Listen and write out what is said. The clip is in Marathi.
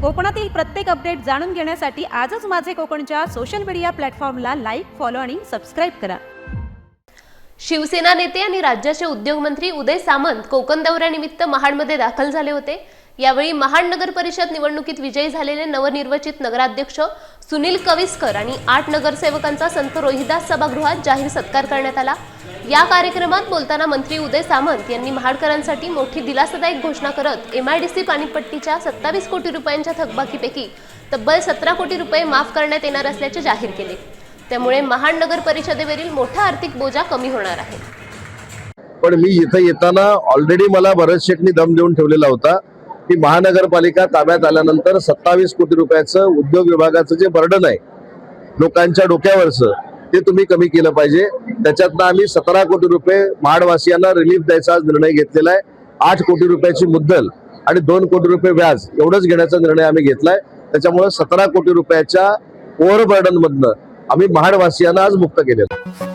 कोकणातील प्रत्येक अपडेट जाणून घेण्यासाठी आजच माझे कोकणच्या सोशल मीडिया प्लॅटफॉर्मला लाईक, फॉलो आणि सबस्क्राईब करा। शिवसेना नेते आणि राज्याचे उद्योगमंत्री उदय सामंत कोकण दौऱ्यानिमित्त महाडमध्ये दाखल झाले होते। यावेळी महाड नगर परिषद निवडणुकीत विजयी झालेले नवनिर्वाचित नगराध्यक्ष सुनील कविस्कर आणि 8 नगरसेवकांचा संत रोहिदास सभागृहात जाहीर सत्कार करण्यात आला। या कार्यक्रमात बोलताना मंत्री उदय सामंत यांनी महाडकरांसाठी मोठी दिलासादायक घोषणा करत MIDC पाणीपट्टीच्या 27 कोटी रुपयांच्या थकबाकीपैकी तब्बल 17 कोटी रुपये माफ करण्यात येणार असल्याचे जाहीर केले। त्यामुळे महाड नगर परिषदेवरील मोठा आर्थिक बोजा कमी होणार आहे। पण मी इथे येताना ऑलरेडी मला भरत शेटनी दम देऊन ठेवलेला होता की महानगरपालिका ताब्यात आल्यानंतर 27 कोटी रुपयाचं उद्योग विभागाचं जे बर्डन आहे लोकांच्या डोक्यावरचं ते तुम्ही कमी केलं पाहिजे। त्याच्यातनं आम्ही 17 कोटी रुपये महाडवासियांना रिलीफ द्यायचा निर्णय घेतलेला आहे। 8 कोटी रुपयाची मुद्दल आणि 2 कोटी रुपये व्याज एवढंच घेण्याचा निर्णय आम्ही घेतलाय। त्याच्यामुळे 17 कोटी रुपयाच्या ओव्हरबर्डन मधनं आम्ही महाडवासियांना आज मुक्त केलेलं।